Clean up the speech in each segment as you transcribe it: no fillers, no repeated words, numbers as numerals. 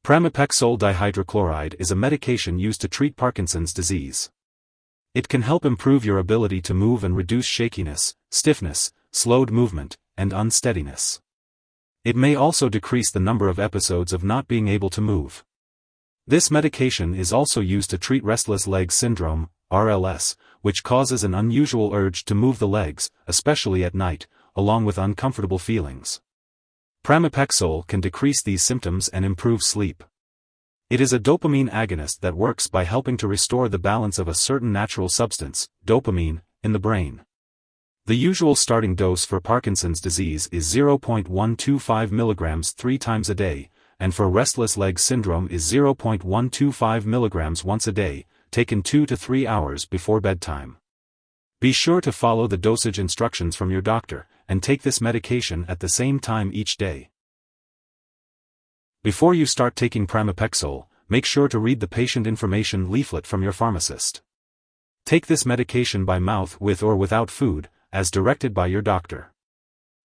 Pramipexole dihydrochloride is a medication used to treat Parkinson's disease. It can help improve your ability to move and reduce shakiness, stiffness, slowed movement, and unsteadiness. It may also decrease the number of episodes of not being able to move. This medication is also used to treat restless leg syndrome, RLS, which causes an unusual urge to move the legs, especially at night, along with uncomfortable feelings. Pramipexole can decrease these symptoms and improve sleep. It is a dopamine agonist that works by helping to restore the balance of a certain natural substance, dopamine, in the brain. The usual starting dose for Parkinson's disease is 0.125 mg 3 times a day, and for restless leg syndrome is 0.125 mg once a day, taken 2 to 3 hours before bedtime. Be sure to follow the dosage instructions from your doctor, and take this medication at the same time each day. Before you start taking pramipexole, make sure to read the patient information leaflet from your pharmacist. Take this medication by mouth with or without food, as directed by your doctor.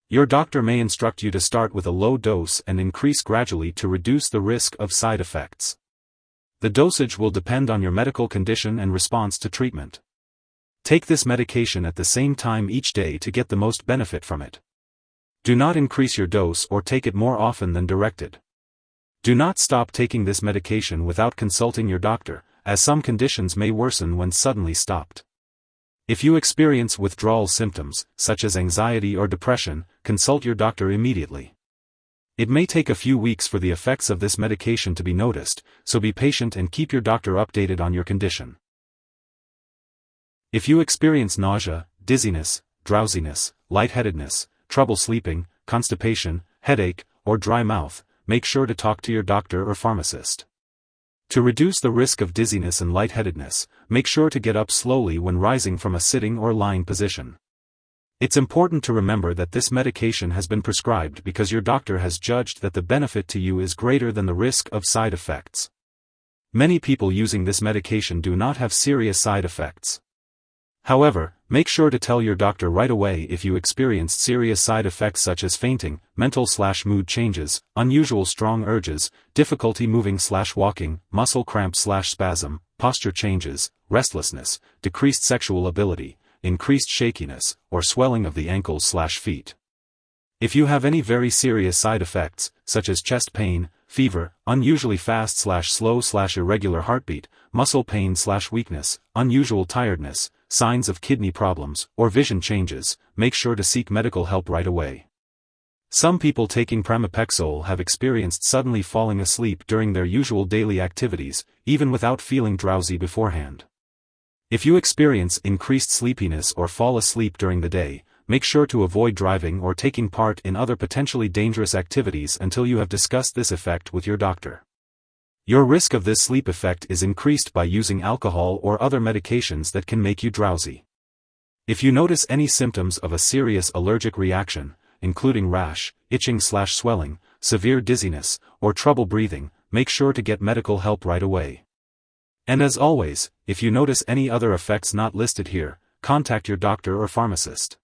Your doctor may instruct you to start with a low dose and increase gradually to reduce the risk of side effects. The dosage will depend on your medical condition and response to treatment. Take this medication at the same time each day to get the most benefit from it. Do not increase your dose or take it more often than directed. Do not stop taking this medication without consulting your doctor, as some conditions may worsen when suddenly stopped. If you experience withdrawal symptoms, such as anxiety or depression, consult your doctor immediately. It may take a few weeks for the effects of this medication to be noticed, so be patient and keep your doctor updated on your condition. If you experience nausea, dizziness, drowsiness, lightheadedness, trouble sleeping, constipation, headache, or dry mouth, make sure to talk to your doctor or pharmacist. To reduce the risk of dizziness and lightheadedness, make sure to get up slowly when rising from a sitting or lying position. It's important to remember that this medication has been prescribed because your doctor has judged that the benefit to you is greater than the risk of side effects. Many people using this medication do not have serious side effects. However, make sure to tell your doctor right away if you experienced serious side effects such as fainting, mental/mood changes, unusual strong urges, difficulty moving/walking, muscle cramp/spasm, posture changes, restlessness, decreased sexual ability, increased shakiness, or swelling of the ankles/feet. If you have any very serious side effects, such as chest pain, fever, unusually fast/slow/irregular heartbeat, muscle pain/weakness, unusual tiredness, signs of kidney problems, or vision changes, make sure to seek medical help right away. Some people taking pramipexole have experienced suddenly falling asleep during their usual daily activities, even without feeling drowsy beforehand. If you experience increased sleepiness or fall asleep during the day, make sure to avoid driving or taking part in other potentially dangerous activities until you have discussed this effect with your doctor. Your risk of this sleep effect is increased by using alcohol or other medications that can make you drowsy. If you notice any symptoms of a serious allergic reaction, including rash, itching/swelling, severe dizziness, or trouble breathing, make sure to get medical help right away. And as always, if you notice any other effects not listed here, contact your doctor or pharmacist.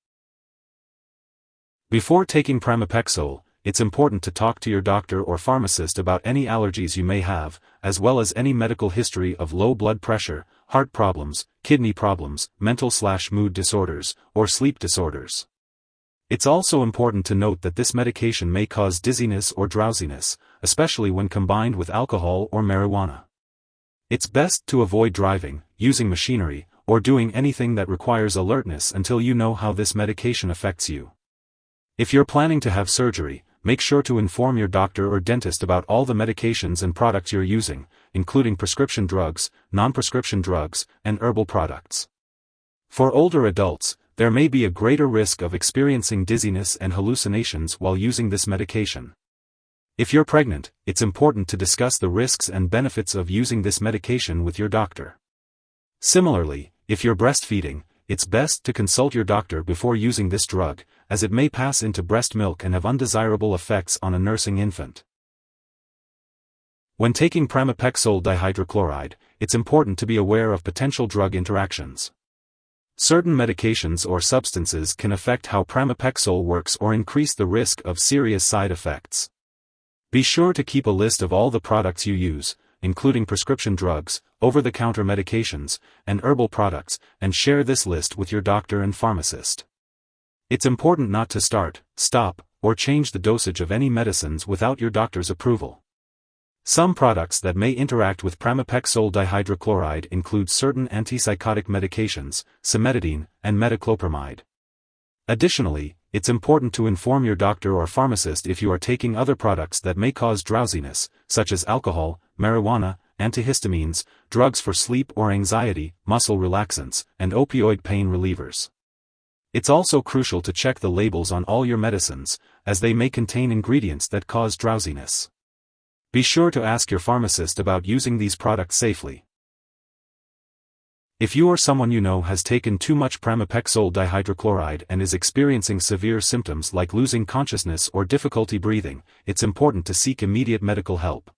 Before taking pramipexole, it's important to talk to your doctor or pharmacist about any allergies you may have, as well as any medical history of low blood pressure, heart problems, kidney problems, mental/mood disorders, or sleep disorders. It's also important to note that this medication may cause dizziness or drowsiness, especially when combined with alcohol or marijuana. It's best to avoid driving, using machinery, or doing anything that requires alertness until you know how this medication affects you. If you're planning to have surgery, make sure to inform your doctor or dentist about all the medications and products you're using, including prescription drugs, non-prescription drugs, and herbal products. For older adults, there may be a greater risk of experiencing dizziness and hallucinations while using this medication. If you're pregnant, it's important to discuss the risks and benefits of using this medication with your doctor. Similarly, if you're breastfeeding, it's best to consult your doctor before using this drug, as it may pass into breast milk and have undesirable effects on a nursing infant. When taking pramipexole dihydrochloride, it's important to be aware of potential drug interactions. Certain medications or substances can affect how pramipexole works or increase the risk of serious side effects. Be sure to keep a list of all the products you use, including prescription drugs, over-the-counter medications, and herbal products, and share this list with your doctor and pharmacist. It's important not to start, stop, or change the dosage of any medicines without your doctor's approval. Some products that may interact with pramipexole dihydrochloride include certain antipsychotic medications, cimetidine, and metoclopramide. Additionally, it's important to inform your doctor or pharmacist if you are taking other products that may cause drowsiness, such as alcohol, marijuana, antihistamines, drugs for sleep or anxiety, muscle relaxants, and opioid pain relievers. It's also crucial to check the labels on all your medicines, as they may contain ingredients that cause drowsiness. Be sure to ask your pharmacist about using these products safely. If you or someone you know has taken too much pramipexole dihydrochloride and is experiencing severe symptoms like losing consciousness or difficulty breathing, it's important to seek immediate medical help.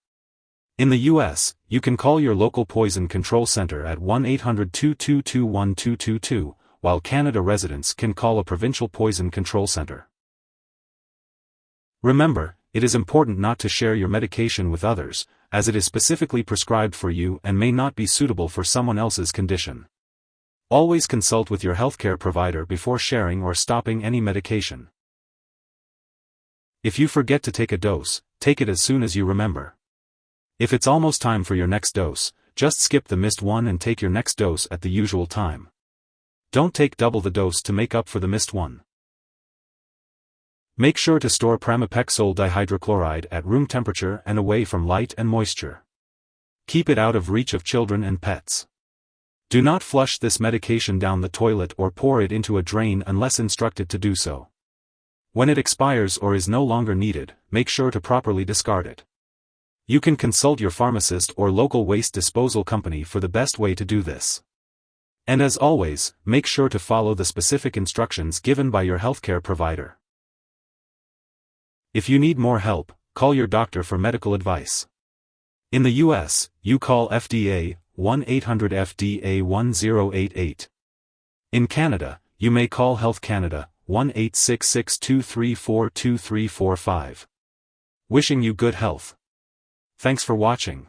In the U.S., you can call your local poison control center at 1-800-222-1222, while Canada residents can call a provincial poison control center. Remember, it is important not to share your medication with others, as it is specifically prescribed for you and may not be suitable for someone else's condition. Always consult with your healthcare provider before sharing or stopping any medication. If you forget to take a dose, take it as soon as you remember. If it's almost time for your next dose, just skip the missed one and take your next dose at the usual time. Don't take double the dose to make up for the missed one. Make sure to store pramipexole dihydrochloride at room temperature and away from light and moisture. Keep it out of reach of children and pets. Do not flush this medication down the toilet or pour it into a drain unless instructed to do so. When it expires or is no longer needed, make sure to properly discard it. You can consult your pharmacist or local waste disposal company for the best way to do this. And as always, make sure to follow the specific instructions given by your healthcare provider. If you need more help, call your doctor for medical advice. In the U.S., you call FDA, 1-800-FDA-1088. In Canada, you may call Health Canada, 1-866-234-2345. Wishing you good health. Thanks for watching.